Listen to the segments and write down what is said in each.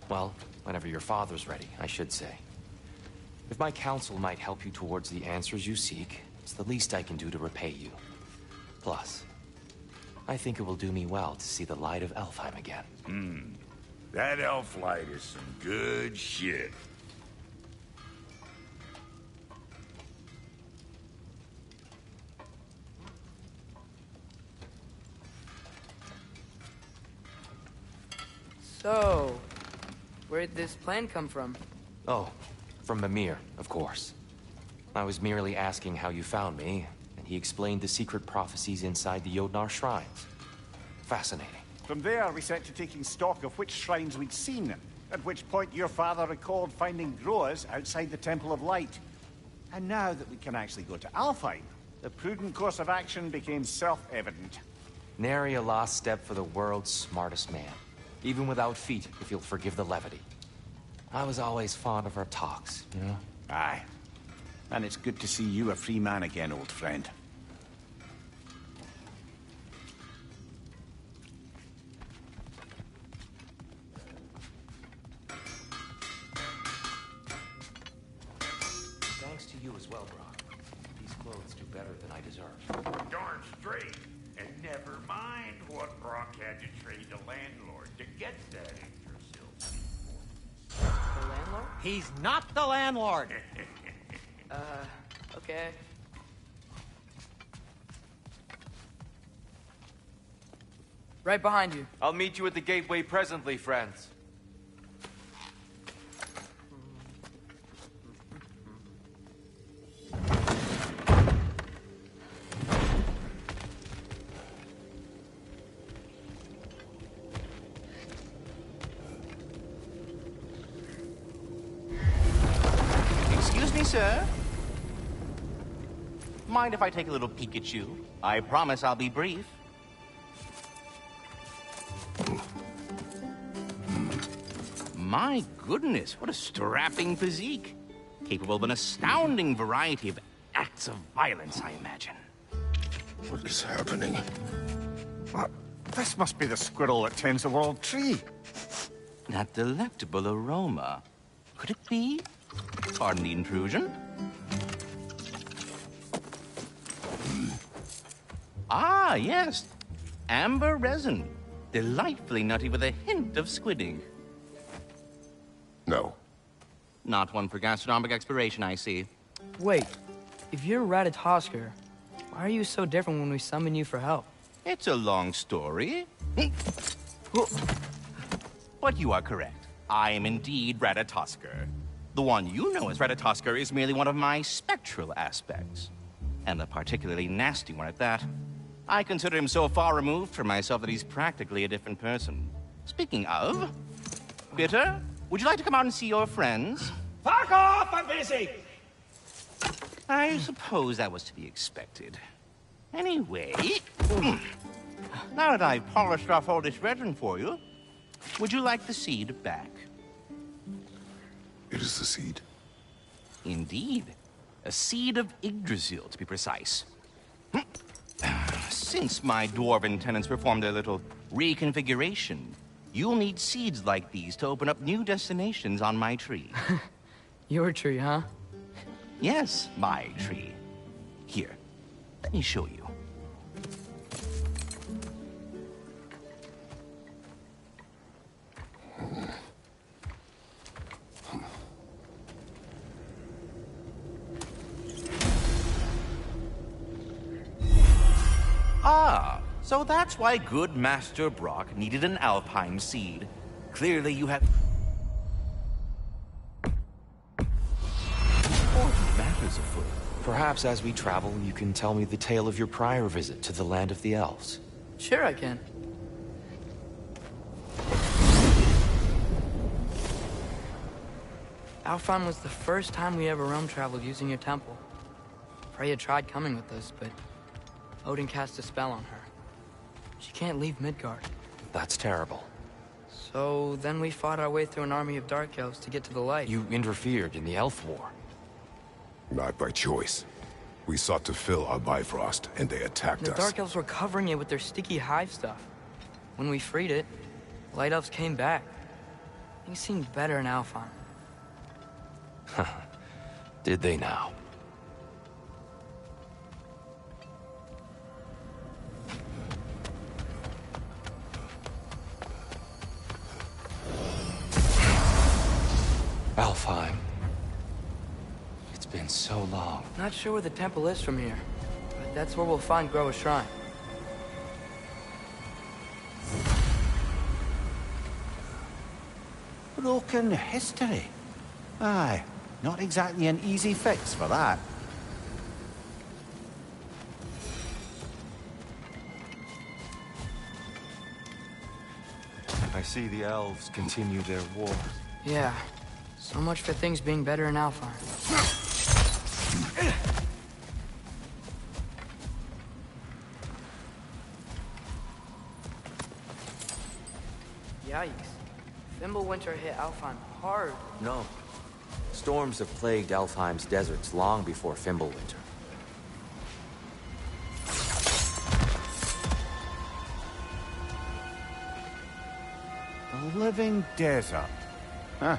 Well, whenever your father's ready, I should say. If my counsel might help you towards the answers you seek, it's the least I can do to repay you. Plus, I think it will do me well to see the light of Elfheim again. That elf light is some good shit. So, where'd this plan come from? Oh, from Mimir, of course. I was merely asking how you found me, and he explained the secret prophecies inside the Jotnar shrines. Fascinating. From there, we set to taking stock of which shrines we'd seen, at which point your father recalled finding growers outside the Temple of Light. And now that we can actually go to Alfheim, the prudent course of action became self-evident. Nary a lost step for the world's smartest man. Even without feet, if you'll forgive the levity. I was always fond of our talks, you know? Aye. And it's good to see you a free man again, old friend. Thanks to you as well, Brock. These clothes do better than I deserve. Darn straight. And never mind what Brock had to trade the landlord to get that Yggdrasil. The landlord? He's not the landlord! Okay. Right behind you. I'll meet you at the gateway presently, friends. Excuse me, sir? Mind if I take a little peek at you? I promise I'll be brief. My goodness, what a strapping physique. Capable of an astounding variety of acts of violence, I imagine. What is happening? What? This must be the squirrel that tends the world tree. That delectable aroma. Could it be? Pardon the intrusion. Ah, yes. Amber resin. Delightfully nutty with a hint of squidding. No. Not one for gastronomic exploration, I see. Wait, if you're Ratatoskr, why are you so different when we summon you for help? It's a long story. But you are correct. I am indeed Ratatoskr. The one you know as Ratatoskr is merely one of my spectral aspects. And a particularly nasty one at that. I consider him so far removed from myself that he's practically a different person. Speaking of... Bitter, would you like to come out and see your friends? Fuck off! I'm busy! I suppose that was to be expected. Anyway... Now that I've polished off all this resin for you, would you like the seed back? It is the seed. Indeed. A seed of Yggdrasil, to be precise. Since my dwarven tenants performed a little reconfiguration, you'll need seeds like these to open up new destinations on my tree. Your tree, huh? Yes, my tree. Here, let me show you. Ah, so that's why good Master Brock needed an Alpine seed. Clearly you have... Important matters afoot. Perhaps as we travel, you can tell me the tale of your prior visit to the land of the elves. Sure I can. Alfheim was the first time we ever realm traveled using your temple. Freya tried coming with us, but Odin cast a spell on her. She can't leave Midgard. That's terrible. So then we fought our way through an army of dark elves to get to the light. You interfered in the Elf War. Not by choice. We sought to fill our Bifrost, and they attacked The us. dark elves were covering it with their sticky hive stuff. When we freed it, light elves came back. Things seemed better in Alfheim. Did they now? Alfheim. It's been so long. Not sure where the temple is from here, but that's where we'll find Groa's shrine. Broken history. Aye, not exactly an easy fix for that. I see the elves continue their war. Yeah, so much for things being better in Alfheim. Yikes. Fimbulwinter hit Alfheim hard. No. Storms have plagued Alfheim's deserts long before Fimbulwinter. A living desert. Huh.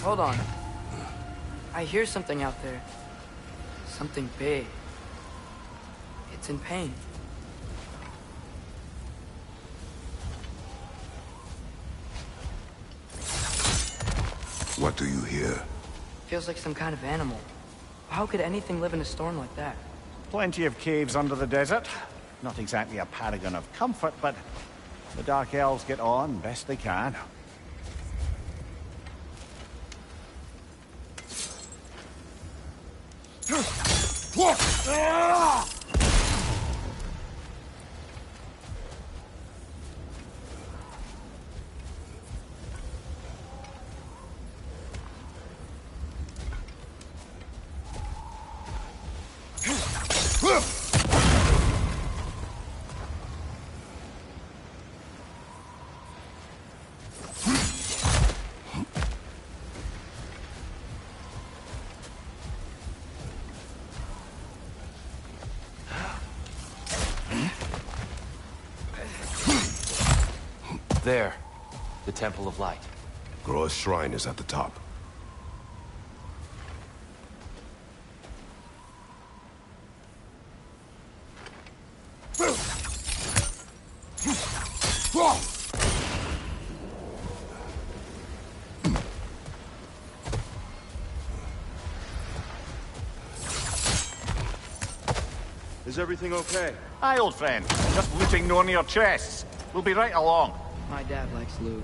Hold on. I hear something out there. Something big. It's in pain. What do you hear? Feels like some kind of animal. How could anything live in a storm like that? Plenty of caves under the desert. Not exactly a paragon of comfort, but the Dark Elves get on best they can. There. The Temple of Light. Groa's shrine is at the top. Is everything okay? Aye, old friend. Just looting no near chests. We'll be right along. My dad likes loot.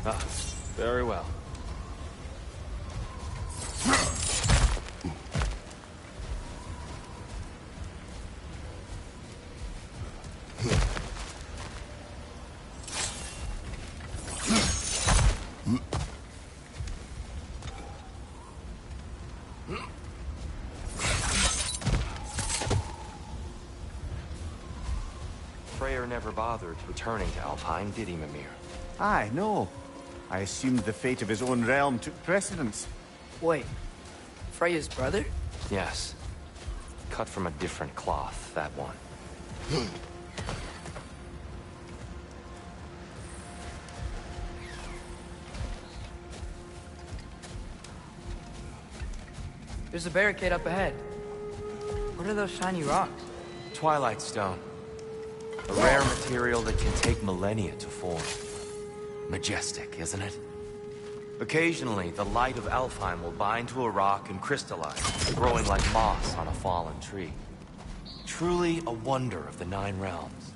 Ah, very well. Freyr never bothered returning to Alfheim, did he, Mimir? Aye, no. I assumed the fate of his own realm took precedence. Wait, Freya's brother? Yes. Cut from a different cloth, that one. There's a barricade up ahead. What are those shiny rocks? Twilight Stone. A rare material that can take millennia to form. Majestic, isn't it? Occasionally, the light of Alfheim will bind to a rock and crystallize, growing like moss on a fallen tree. Truly a wonder of the Nine Realms.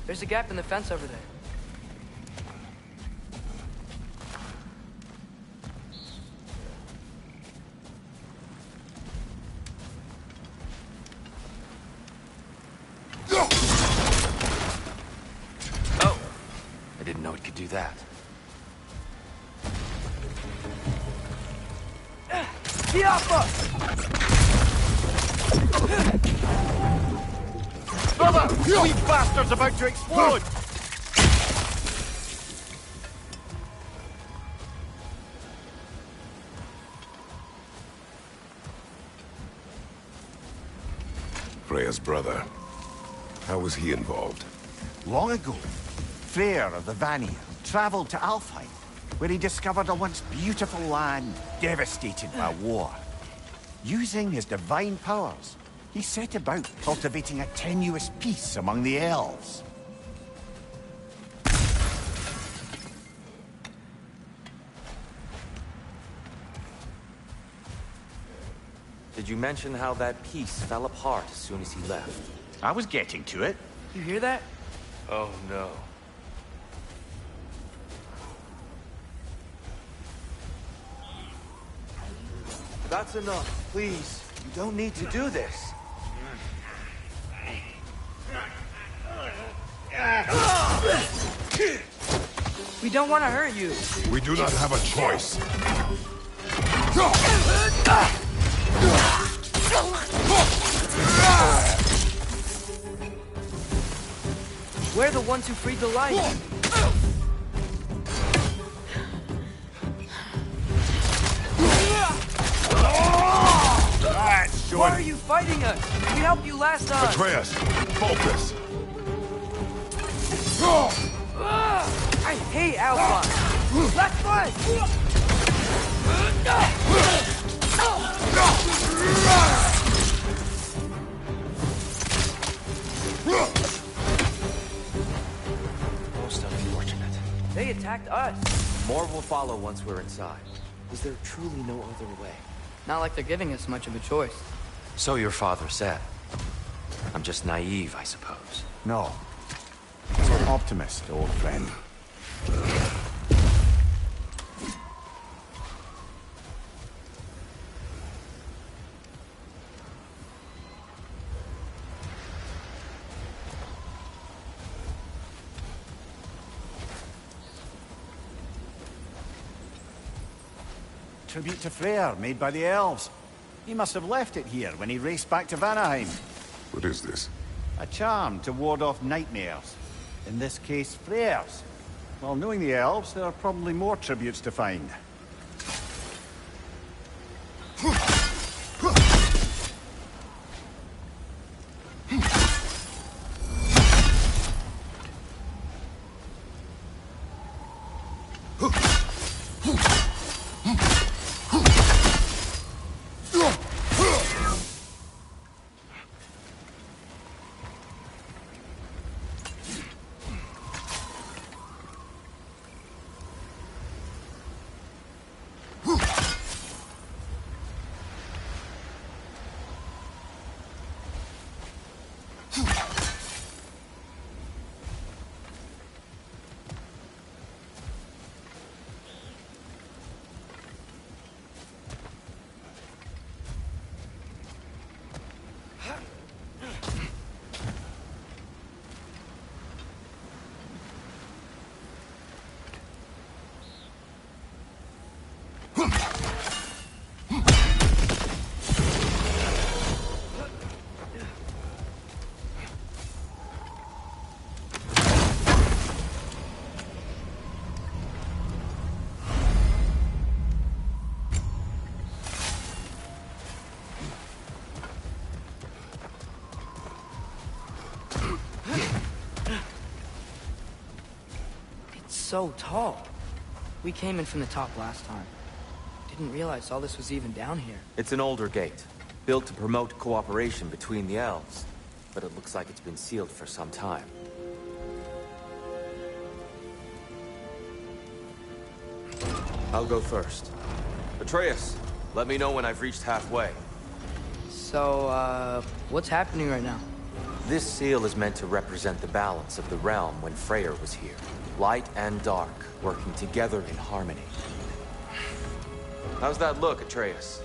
There's a gap in the fence over there. Oh! I didn't know it could do that. Brother! You bastard's about to explode! Freya's brother. How was he involved? Long ago, Freyr of the Vanir travelled to Alfheim, where he discovered a once beautiful land devastated by war. Using his divine powers, he set about cultivating a tenuous peace among the elves. Did you mention how that peace fell apart as soon as he left? I was getting to it. You hear that? Oh no. That's enough, please. You don't need to do this. We don't want to hurt you. We do not have a choice. We're the ones who freed the light. Why are you fighting us? We helped you last time. Atreus, focus. I hate Alpha. Let's fight! Most unfortunate. They attacked us. More will follow once we're inside. Is there truly no other way? Not like they're giving us much of a choice. So your father said. I'm just naive, I suppose. No. You're an optimist, old friend. Tribute to Freyr, made by the elves. He must have left it here when he raced back to Vanaheim. What is this? A charm to ward off nightmares. In this case, Freyr's. Well, knowing the elves, there are probably more tributes to find. So tall. We came in from the top last time. Didn't realize all this was even down here. It's an older gate, built to promote cooperation between the elves. But it looks like it's been sealed for some time. I'll go first. Atreus, let me know when I've reached halfway. So, what's happening right now? This seal is meant to represent the balance of the realm when Freyr was here. Light and dark, working together in harmony. How's that look, Atreus?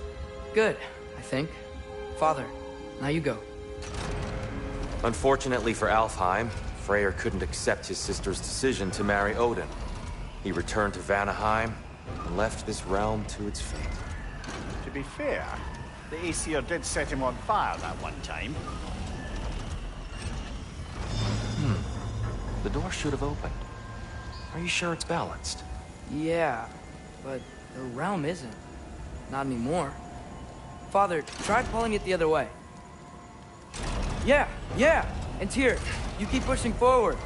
Good, I think. Father, now you go. Unfortunately for Alfheim, Freyr couldn't accept his sister's decision to marry Odin. He returned to Vanaheim and left this realm to its fate. To be fair, the Aesir did set him on fire that one time. The door should have opened. Are you sure it's balanced? Yeah, but the realm isn't. Not anymore. Father, try pulling it the other way. Yeah! And Tyr, you keep pushing forward.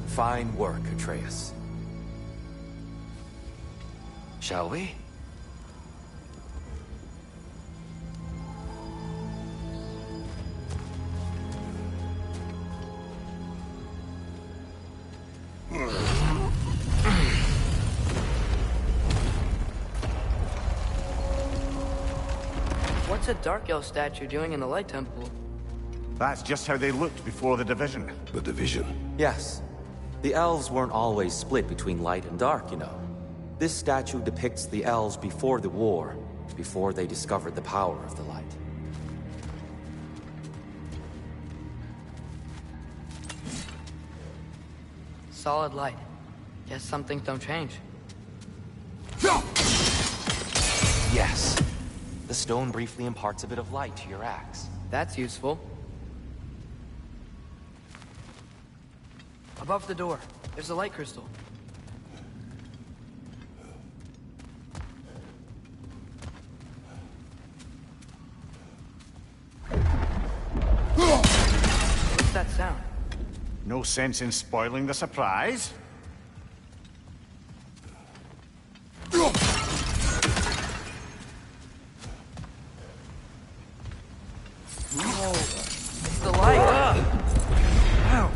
Fine work, Atreus. Shall we? What's a Dark Elf statue doing in the Light Temple? That's just how they looked before the division. The division. Yes. The elves weren't always split between light and dark, you know. This statue depicts the elves before the war, before they discovered the power of the light. Solid light. Guess some things don't change. Yes. The stone briefly imparts a bit of light to your axe. That's useful. Above the door, there's a light crystal. What's that sound? No sense in spoiling the surprise. It's the light. Ow.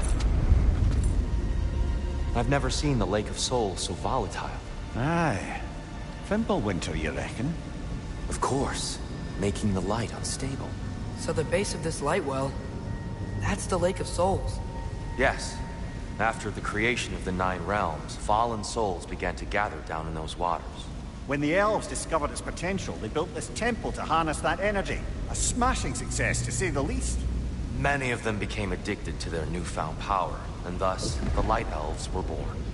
I've never seen the Lake of Souls so volatile. Aye. Fimbulwinter, you reckon? Of course, making the light unstable. So the base of this light well, that's the Lake of Souls. Yes. After the creation of the Nine Realms, fallen souls began to gather down in those waters. When the elves discovered its potential, they built this temple to harness that energy. A smashing success, to say the least. Many of them became addicted to their newfound power, and thus, the Light Elves were born.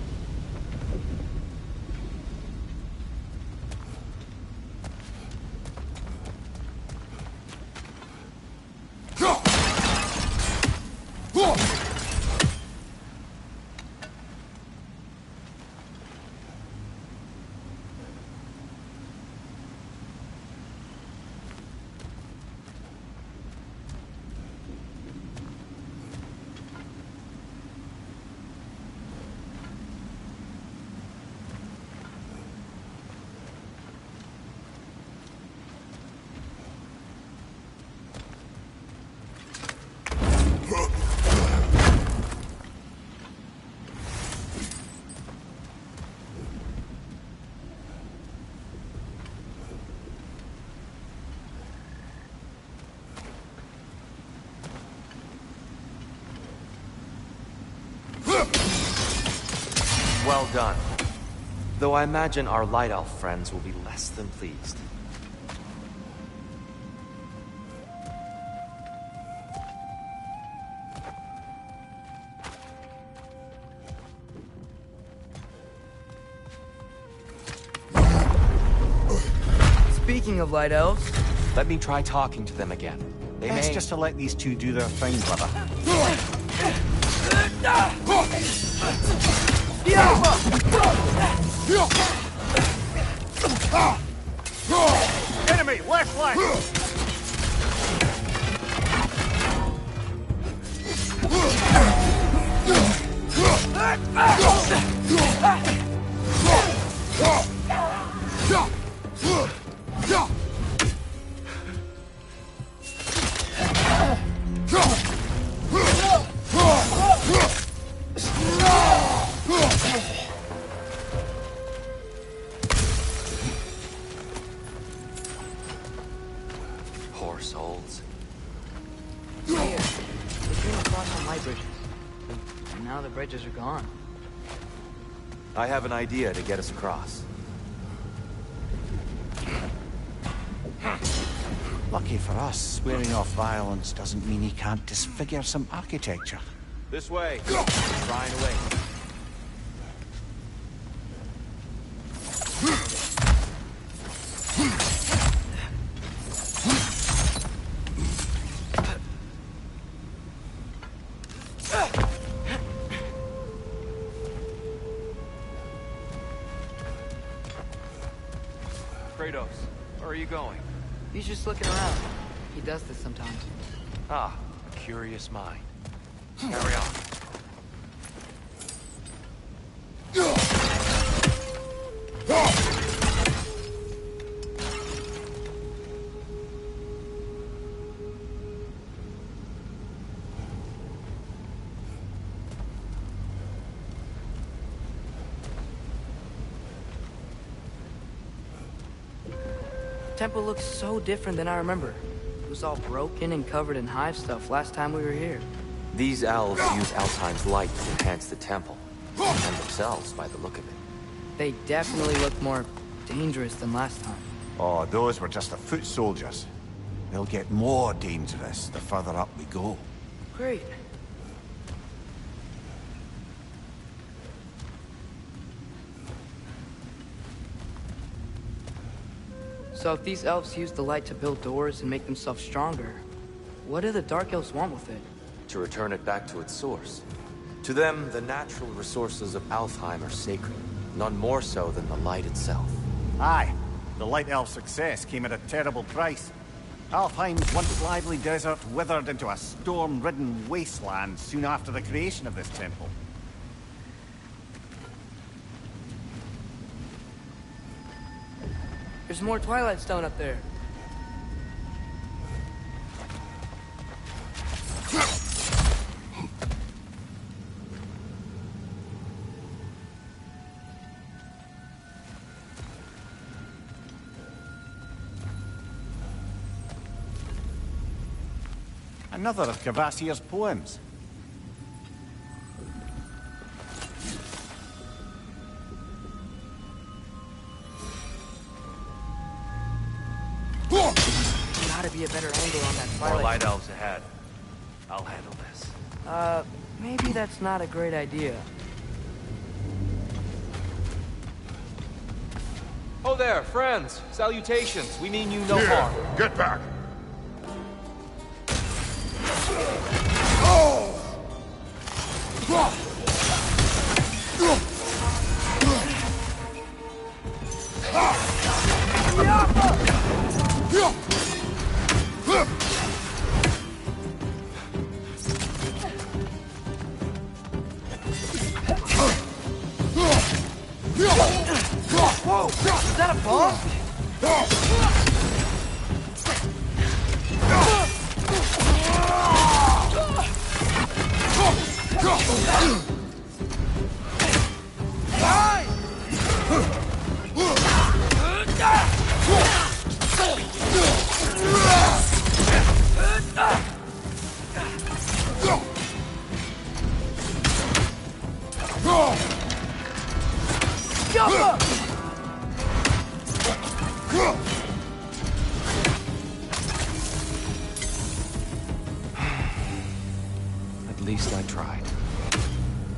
Well done. Though I imagine our Light Elf friends will be less than pleased. Speaking of Light Elves, Let me try talking to them again. They Best may... just to let these two do their thing, brother. Enemy, left flank! Poor souls. Here, they came across some light bridges. And now the bridges are gone. I have an idea to get us across. Lucky for us, swearing off violence doesn't mean he can't disfigure some architecture. This way. Prying away. Kratos, where are you going? He's just looking around. He does this sometimes. Ah, a curious mind. Carry on. Temple looks so different than I remember. It was all broken and covered in hive stuff last time we were here. These elves use Alzheimer's light to enhance the temple. And themselves, by the look of it. They definitely look more dangerous than last time. Oh, those were just the foot soldiers. They'll get more dangerous the further up we go. Great. So if these elves use the light to build doors and make themselves stronger, what do the Dark Elves want with it? To return it back to its source. To them, the natural resources of Alfheim are sacred, none more so than the light itself. Aye, the Light Elf's success came at a terrible price. Alfheim's once lively desert withered into a storm-ridden wasteland soon after the creation of this temple. There's more Twilight Stone up there. Another of Kvasir's poems. Gotta be a better angle on that More Twilight. light elves ahead. I'll handle this. Maybe that's not a great idea. Oh there, friends! Salutations! We mean you no harm. Get back! Whoa! Is that a bomb? At least I tried.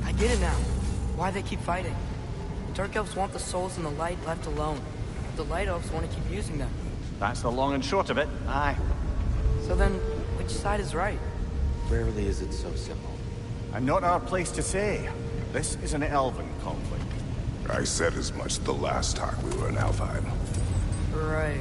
I get it now. Why they keep fighting. The Dark Elves want the souls in the light left alone. The Light Elves want to keep using them. That's the long and short of it, aye. So then, which side is right? Rarely is it so simple. And not our place to say. This is an elven conflict. I said as much the last time we were in Alfheim. Right.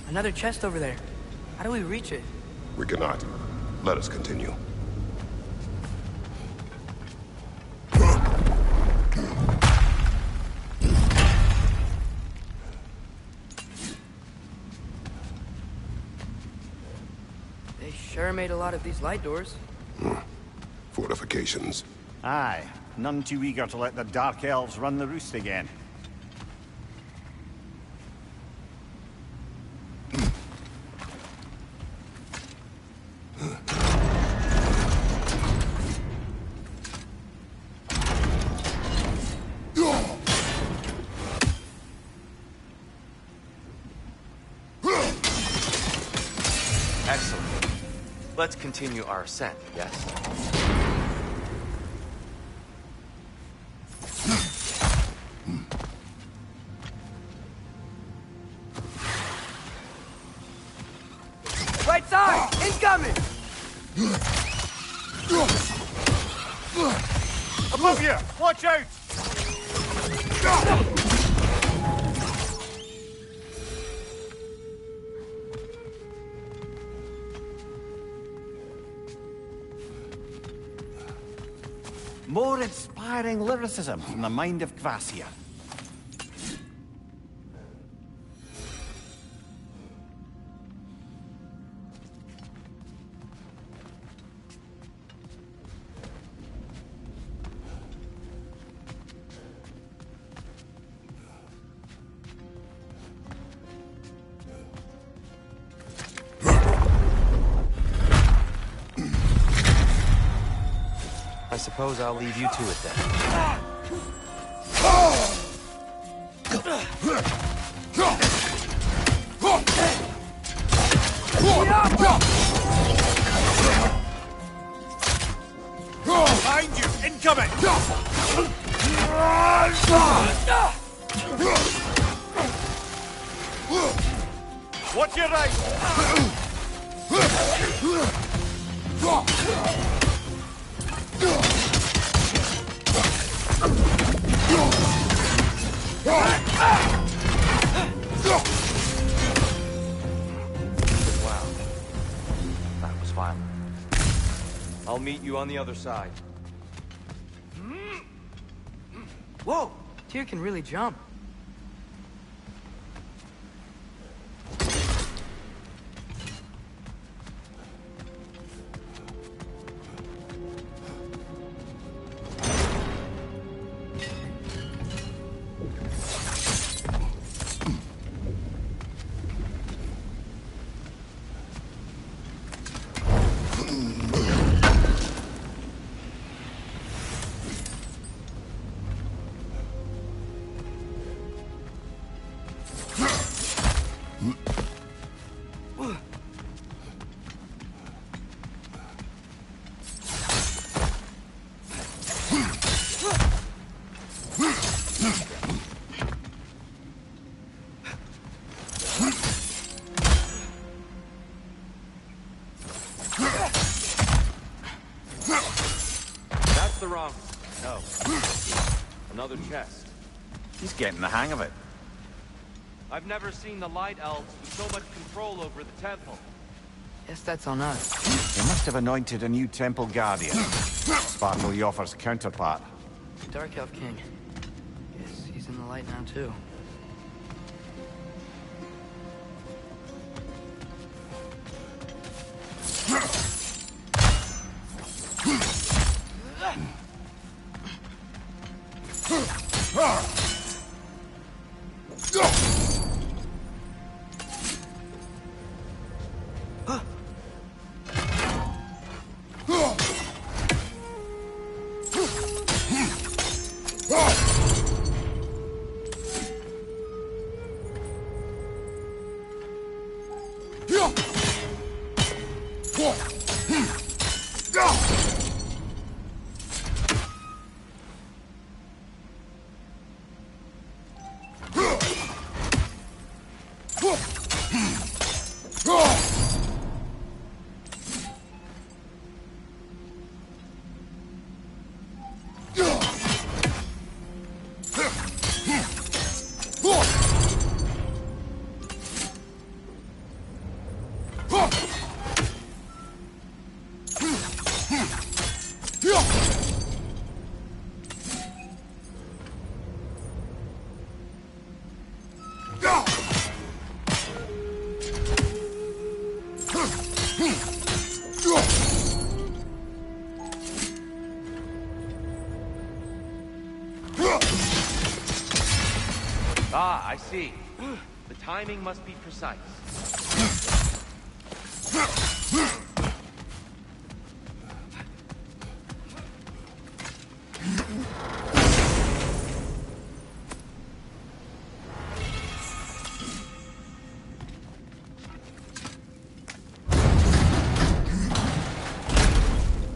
Another chest over there. How do we reach it? We cannot. Let us continue. Sure made a lot of these light doors. Fortifications. Aye, none too eager to let the Dark Elves run the roost again. Excellent. Let's continue our ascent, yes? Right side! Incoming! Above you! Watch out! More inspiring lyricism from the mind of Gracia. I suppose I'll leave you to it then. Behind you! Incoming! Watch your right! Wow. That was violent. I'll meet you on the other side. Whoa! Tyr can really jump. That's the wrong. No. Another chest. He's getting the hang of it. I've never seen the Light Elves with so much control over the temple. Guess that's on us. They must have anointed a new temple guardian. Sparkle Yoffer's counterpart. The Dark Elf King. Guess he's in the light now, too. Ah, I see. The timing must be precise.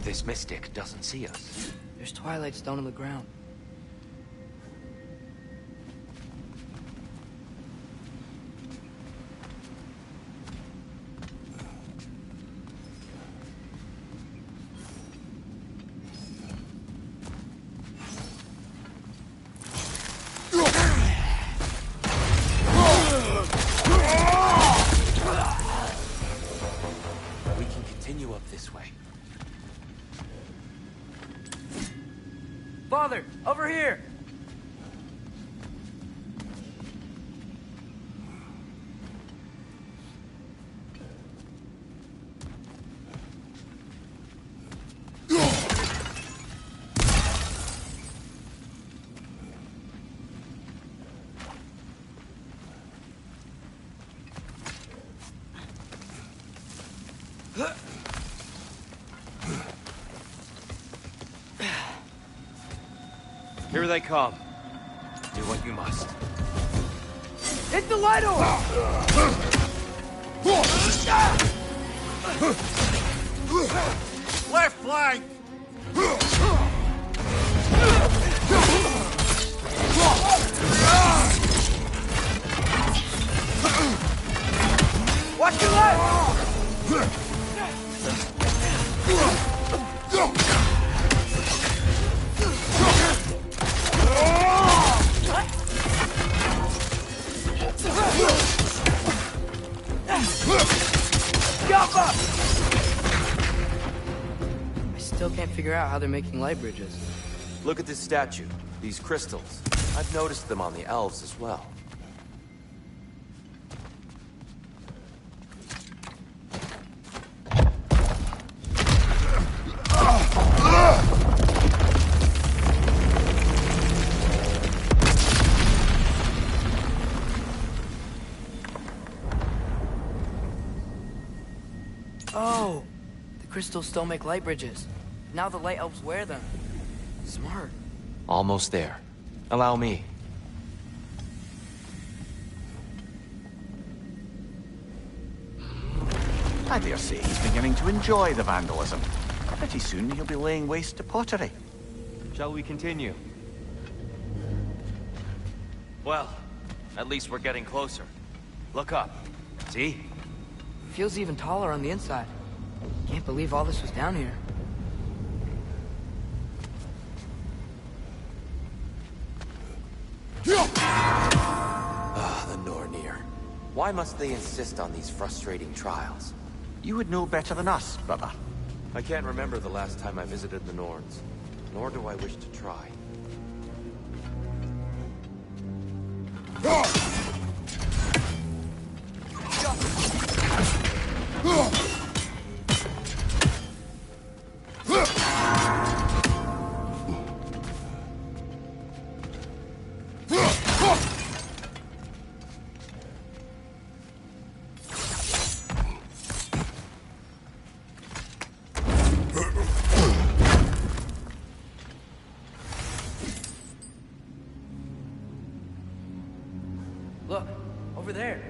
This mystic doesn't see us. There's Twilight Stone on the ground. We can continue up this way. Father, over here! Here they come. Do what you must. Hit the light over! Left flank! Watch your left! Jump up! I still can't figure out how they're making light bridges. Look at this statue. These crystals. I've noticed them on the elves as well. Oh, the crystals still make light bridges. Now the light elves wear them. Smart. Almost there. Allow me. I dare say he's beginning to enjoy the vandalism. Pretty soon he'll be laying waste to pottery. Shall we continue? Well, at least we're getting closer. Look up. See? Feels even taller on the inside. Can't believe all this was down here. Ah, the Nornir. Why must they insist on these frustrating trials? You would know better than us, brother. I can't remember the last time I visited the Norns, nor do I wish to try. Look, over there.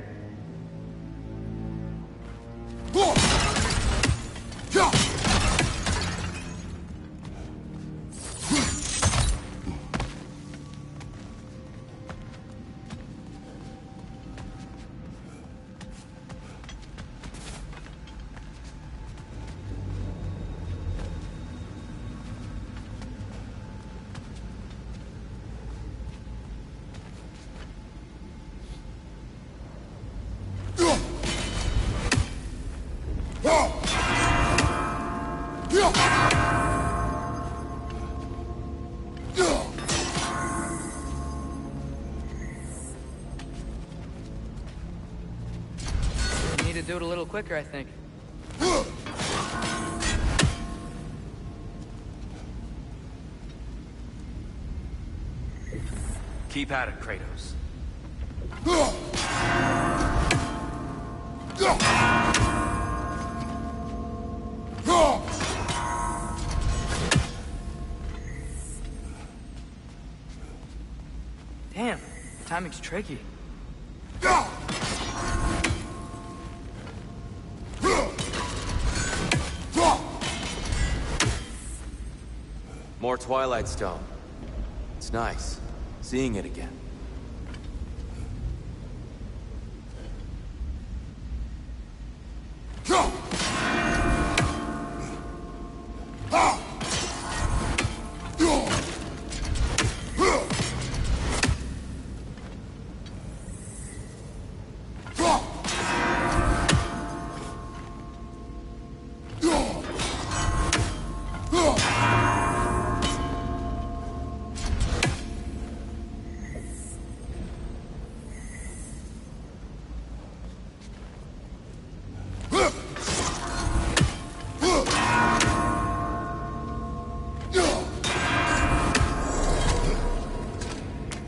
Need to do it a little quicker, I think. Keep at it, Kratos. Damn, timing's tricky. More Twilight Stone. It's nice, seeing it again.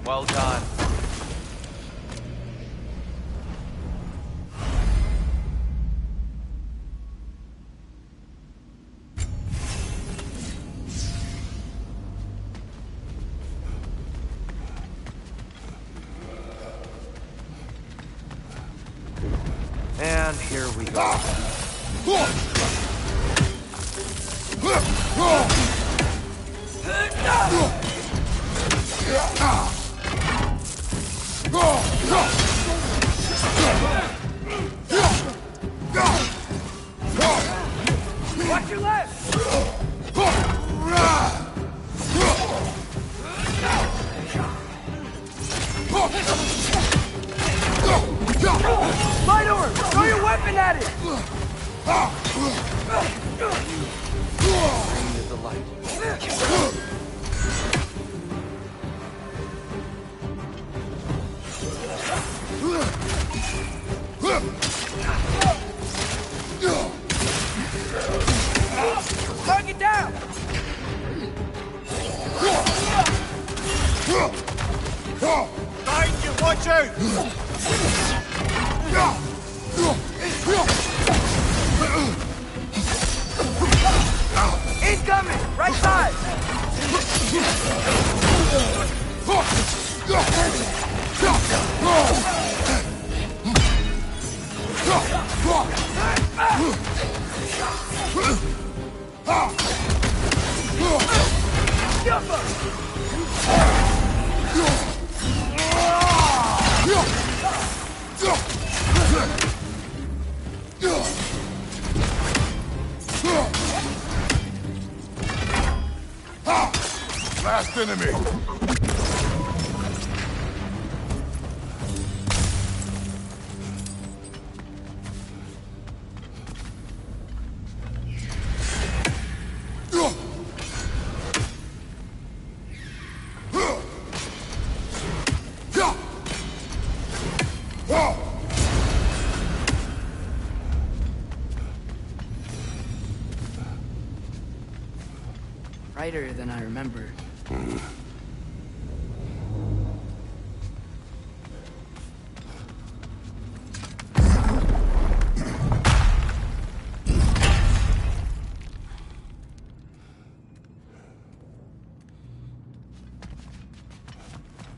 Well done. And here we go. Watch your left! Light over! Throw your weapon at it! Into the light. Target down! Behind you, watch out! Incoming! Right side! Last enemy! Brighter than I remember.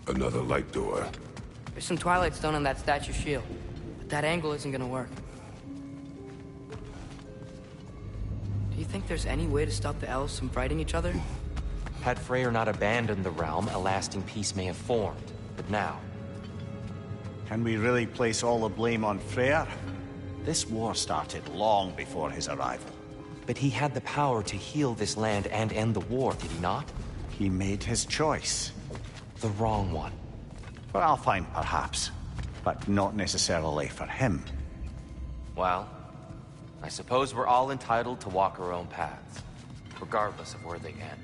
Another light door. There's some Twilight Stone on that statue's shield, but that angle isn't gonna work. Do you think there's any way to stop the elves from fighting each other? Had Freyr not abandoned the realm, a lasting peace may have formed. But now, Can we really place all the blame on Freyr? This war started long before his arrival. but he had the power to heal this land and end the war, did he not? He made his choice. The wrong one. For Alfheim, perhaps, but not necessarily for him. Well, I suppose we're all entitled to walk our own paths, regardless of where they end.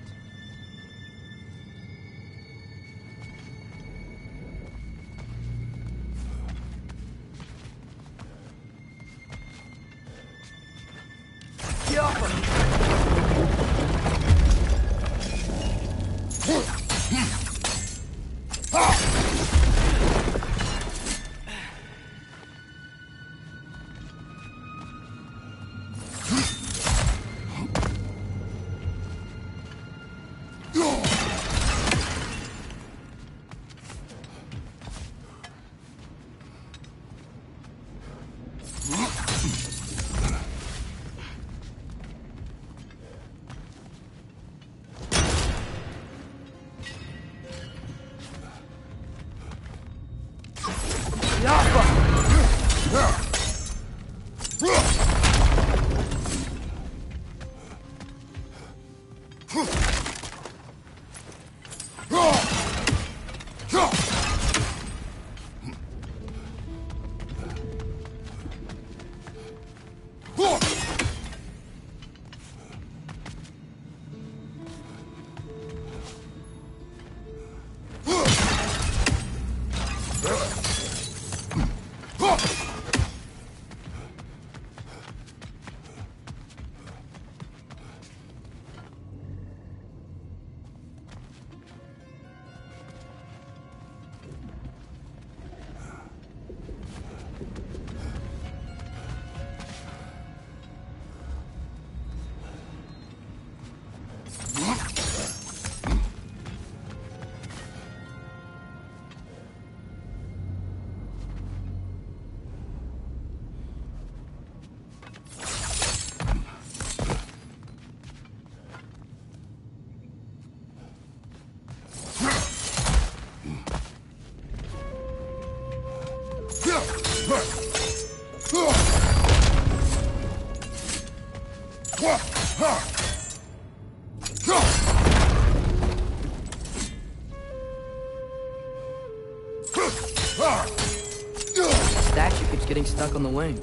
The statue keeps getting stuck on the wing.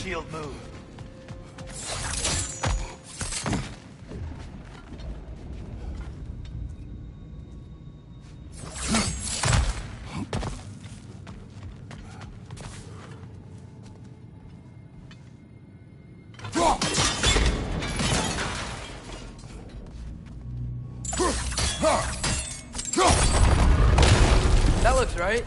Shield move. That looks right.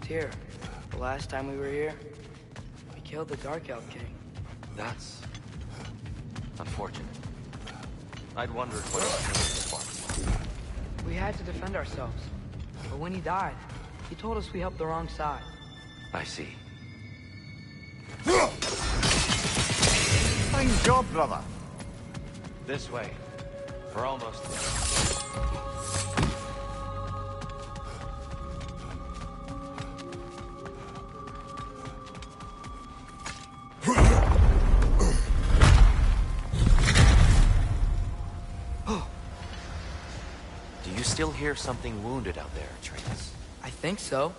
Here, the last time we were here, we killed the Dark Elf King. That's unfortunate. I'd wondered what it was. We had to defend ourselves. But when he died, he told us we helped the wrong side. I see. Fine job, brother. This way. We're almost there. Do you still hear something wounded out there, Atreus? I think so.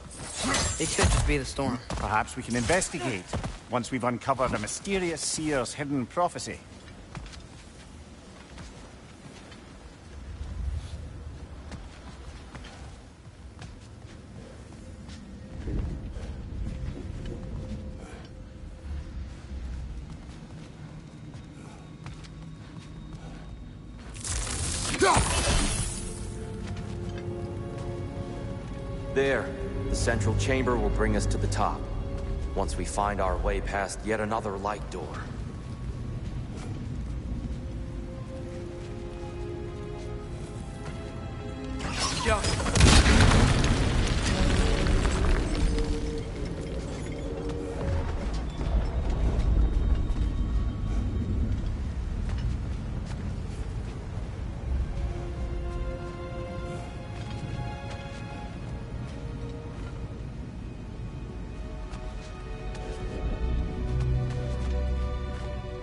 It could just be the storm. Perhaps we can investigate, once we've uncovered a mysterious seer's hidden prophecy. There. The central chamber will bring us to the top. Once we find our way past yet another light door. Jump.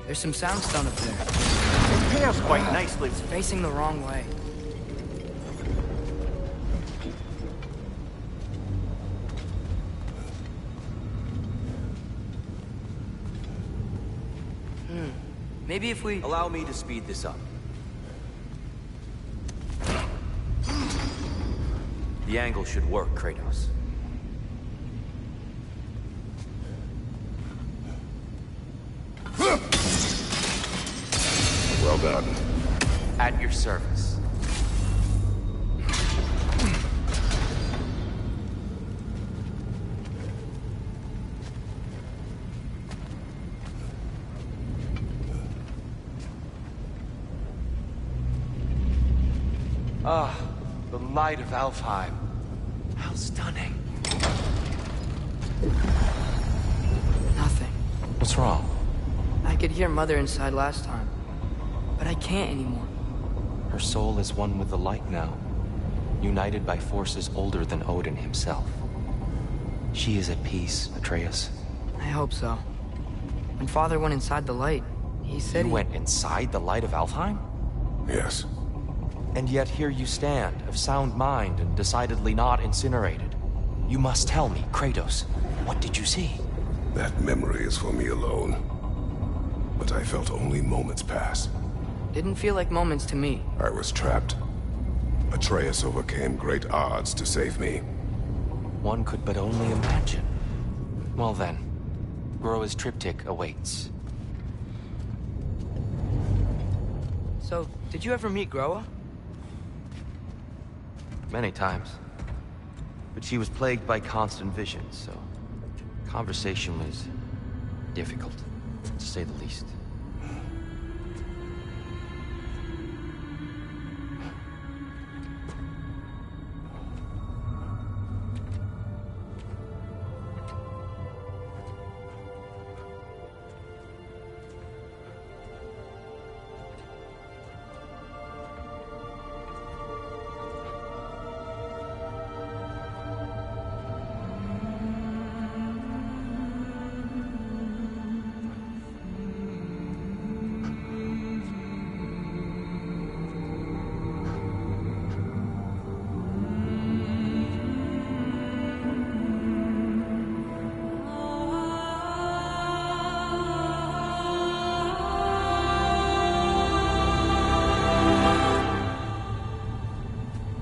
There's some soundstone up there. It pairs quite nicely. It's facing the wrong way. Maybe if we... Allow me to speed this up. The angle should work, Kratos. Well done. At your service. Ah, the light of Alfheim. How stunning. Nothing. What's wrong? I could hear Mother inside last time, but I can't anymore. Her soul is one with the light now, united by forces older than Odin himself. She is at peace, Atreus. I hope so. When Father went inside the light, he said You went inside the light of Alfheim? Yes. And yet here you stand, of sound mind and decidedly not incinerated. You must tell me, Kratos. What did you see? That memory is for me alone. But I felt only moments pass. Didn't feel like moments to me. I was trapped. Atreus overcame great odds to save me. One could but only imagine. Well then, Groa's triptych awaits. So, did you ever meet Groa? Many times. But she was plagued by constant visions, so conversation was difficult, to say the least.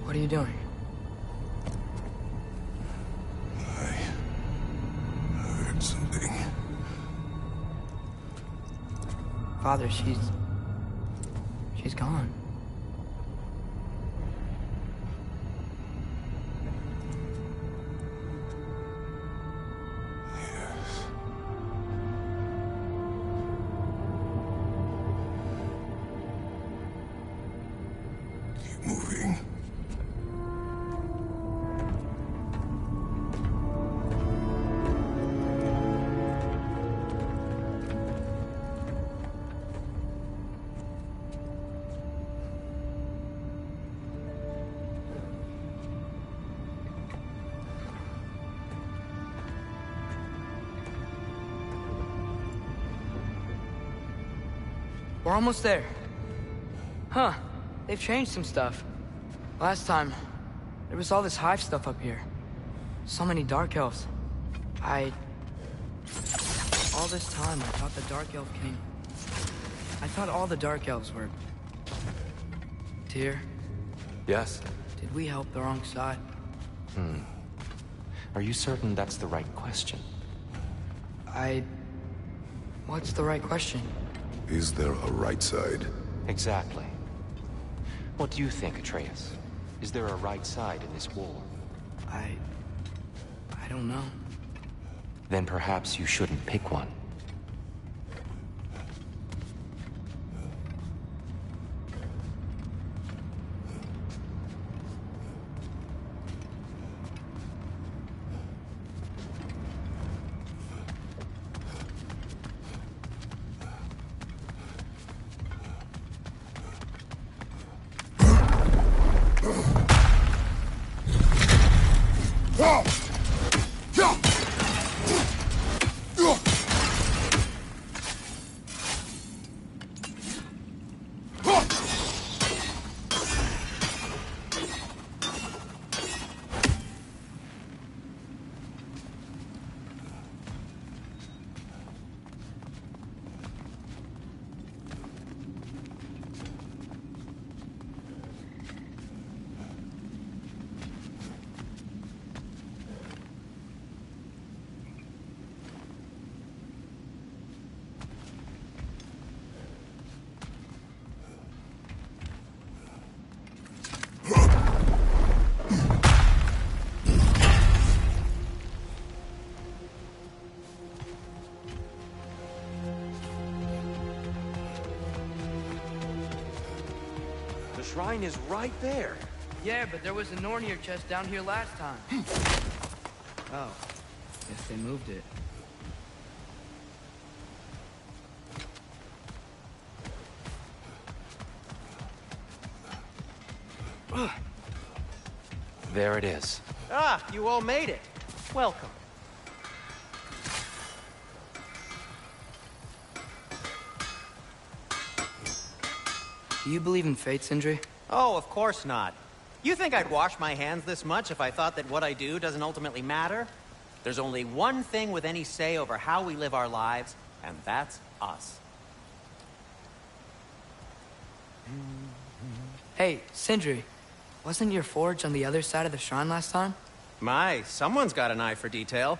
What are you doing? I heard something. Father, she's gone. Yes. Keep moving. We're almost there. Huh. They've changed some stuff. Last time, there was all this hive stuff up here. So many Dark Elves. All this time, I thought the Dark Elf King... I thought all the Dark Elves were... Tyr, Yes? did we help the wrong side? Are you certain that's the right question? What's the right question? Is there a right side? Exactly. What do you think, Atreus? Is there a right side in this war? I don't know. Then perhaps you shouldn't pick one. The shrine is right there. Yeah, but there was a Nornir chest down here last time. Oh, guess they moved it. There it is. Ah, you all made it. Welcome. Do you believe in fate, Sindri? Oh, of course not. You think I'd wash my hands this much if I thought that what I do doesn't ultimately matter? There's only one thing with any say over how we live our lives, and that's us. Hey, Sindri, wasn't your forge on the other side of the shrine last time? My, someone's got an eye for detail.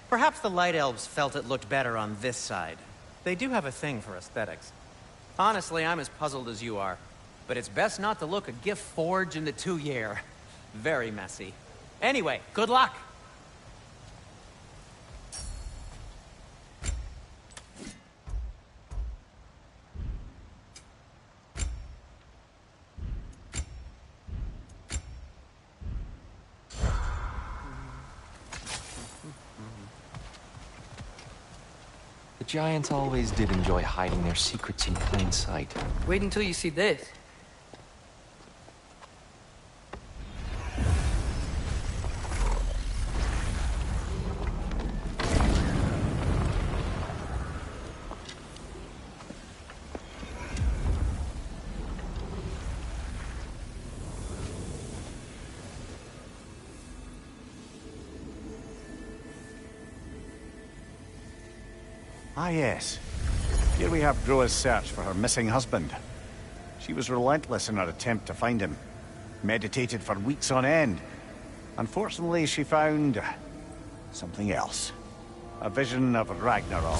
Perhaps the Light Elves felt it looked better on this side. They do have a thing for aesthetics. Honestly, I'm as puzzled as you are. But it's best not to look a gift forge in the 2-year. Very messy. Anyway, good luck! The Giants always did enjoy hiding their secrets in plain sight. Wait until you see this. Ah, yes. Here we have Groa's search for her missing husband. She was relentless in her attempt to find him. Meditated for weeks on end. Unfortunately, she found something else. A vision of Ragnarok.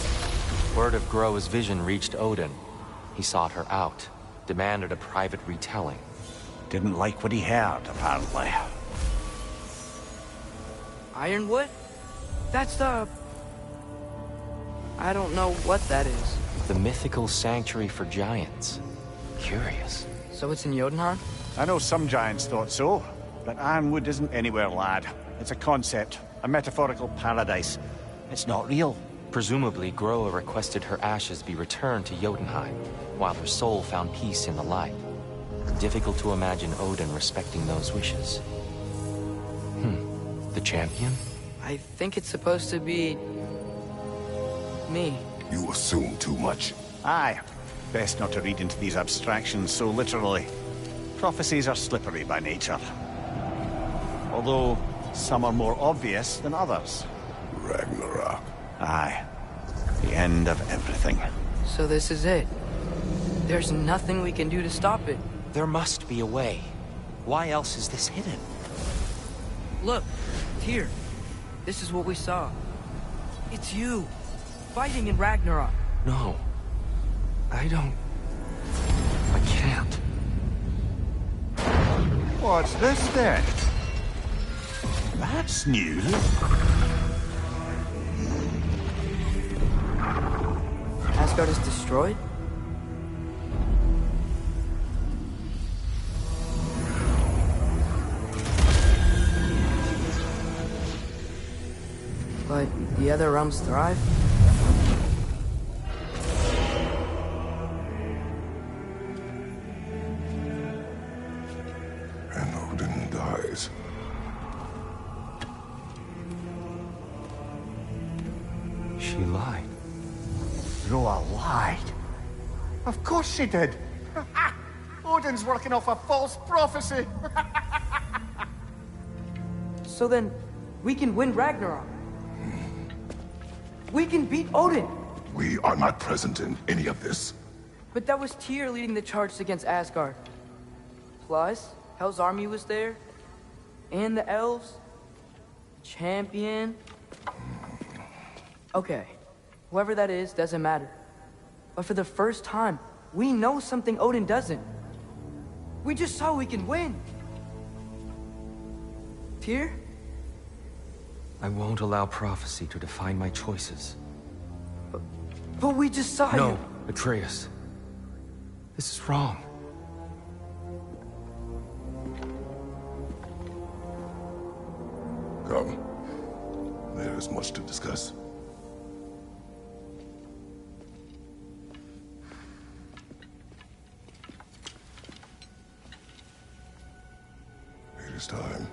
Word of Groa's vision reached Odin. He sought her out, demanded a private retelling. Didn't like what he heard, apparently. Ironwood? That's the... I don't know what that is. The mythical sanctuary for giants. Curious. So it's in Jotunheim? I know some giants thought so, but Ironwood isn't anywhere, lad. It's a concept, a metaphorical paradise. It's not real. Presumably, Groa requested her ashes be returned to Jotunheim, while her soul found peace in the light. Difficult to imagine Odin respecting those wishes. The champion? I think it's supposed to be... me. You assume too much. Aye. Best not to read into these abstractions so literally. Prophecies are slippery by nature. Although, some are more obvious than others. Ragnarok. Aye. The end of everything. So this is it. There's nothing we can do to stop it. There must be a way. Why else is this hidden? Look, here. This is what we saw. It's you, fighting in Ragnarok. No. I can't. What's this then? That's new. Asgard is destroyed? But the other realms thrive? And Odin dies. She lied. Groa lied. Of course she did. Odin's working off a false prophecy. So then, we can win Ragnarok. We can beat Odin. We are not present in any of this. But that was Tyr leading the charge against Asgard. Plus, Hell's army was there. And the elves. Champion. Okay. Whoever that is doesn't matter. But for the first time, we know something Odin doesn't. We just saw we can win. Tyr? I won't allow prophecy to define my choices. But we just saw No, you. Atreus. This is wrong. Come. There is much to discuss. It is time.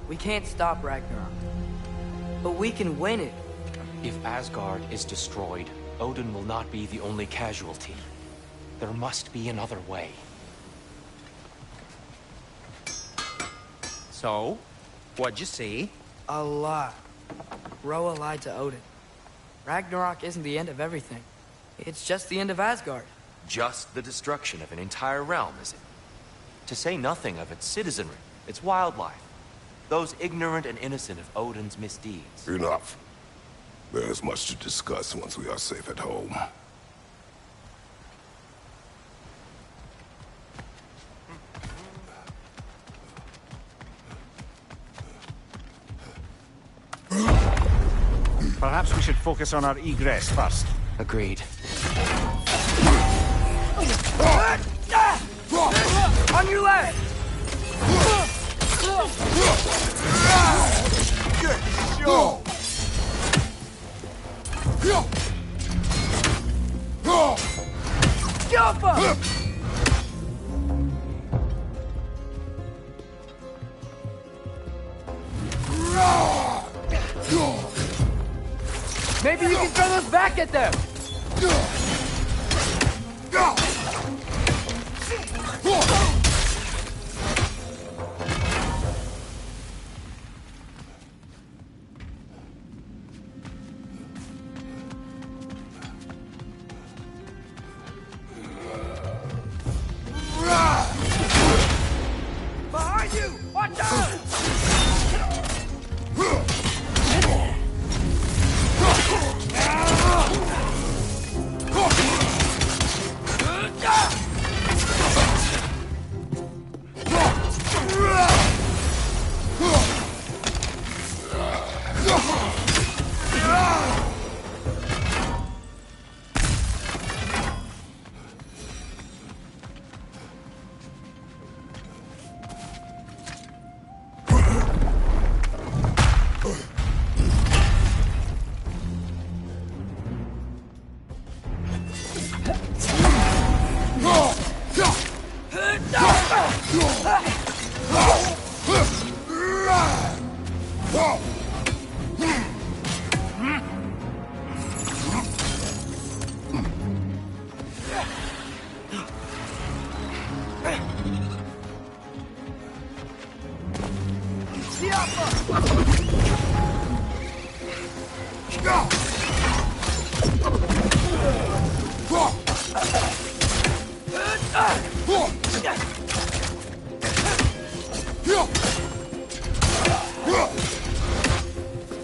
We can't stop Ragnarok. But we can win it. If Asgard is destroyed, Odin will not be the only casualty. There must be another way. So, what'd you see? A lot. Roa lied to Odin. Ragnarok isn't the end of everything. It's just the end of Asgard. Just the destruction of an entire realm, is it? To say nothing of its citizenry, its wildlife. Those ignorant and innocent of Odin's misdeeds. Enough. There is much to discuss once we are safe at home. Perhaps we should focus on our egress first. Agreed. On your left! Good show! Jump up! Maybe you can throw those back at them! Behind you! Watch out!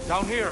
Down here.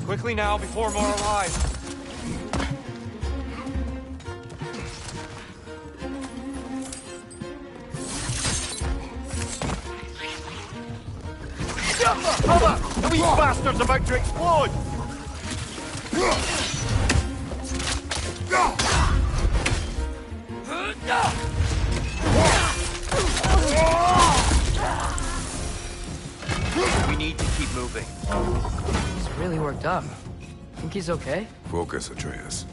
Quickly now, before more arrive. Cover! These bastards about to explode! We need to keep moving. He's really worked up. Think he's okay? Focus, Atreus.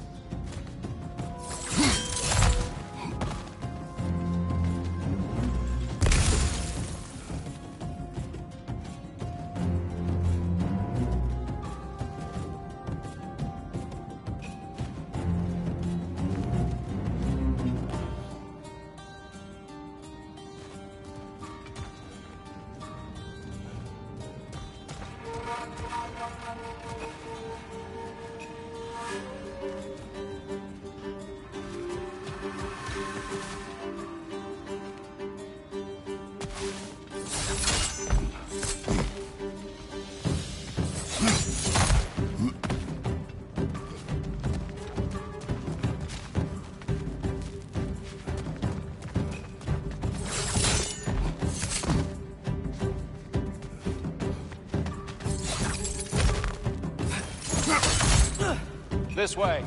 This way.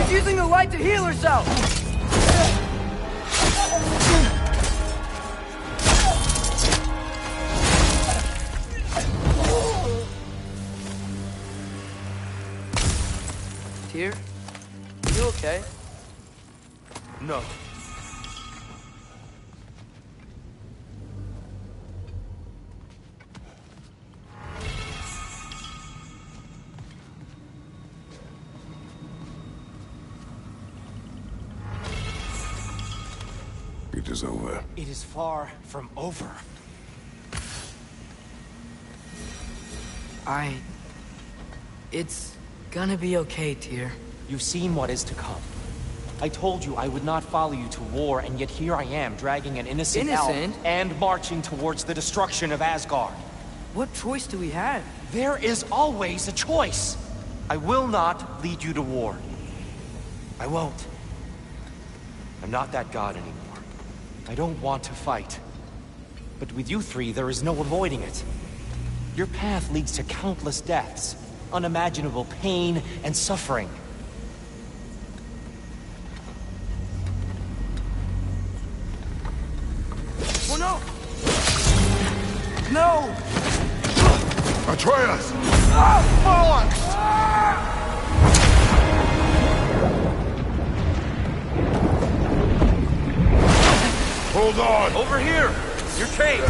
She's using the light to heal herself! Tyr? You okay? No. It is over. It is far from over. It's gonna be okay, Tyr. You've seen what is to come. I told you I would not follow you to war, and yet here I am, dragging an innocent elf and marching towards the destruction of Asgard. What choice do we have? There is always a choice. I will not lead you to war. I won't. I'm not that god anymore. I don't want to fight. But with you three, there is no avoiding it. Your path leads to countless deaths, unimaginable pain and suffering. Oh no! No! Atreus! Fallen! Hold on! Over here! Your cape!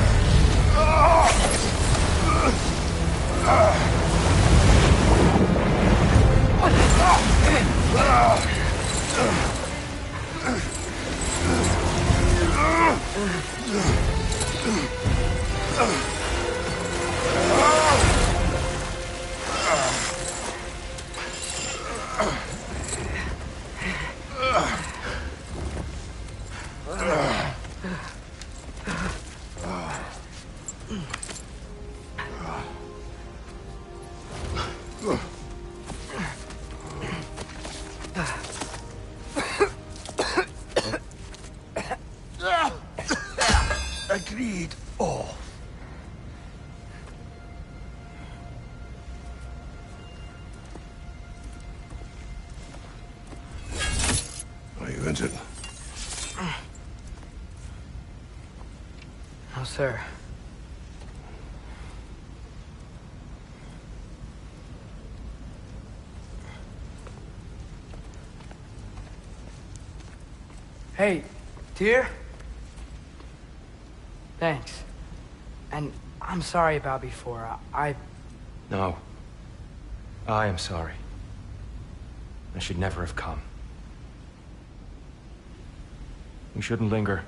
Agreed. Oh. Are you injured? No, sir. Hey, Tyr? Thanks. And I'm sorry about before. No. I am sorry. I should never have come. We shouldn't linger.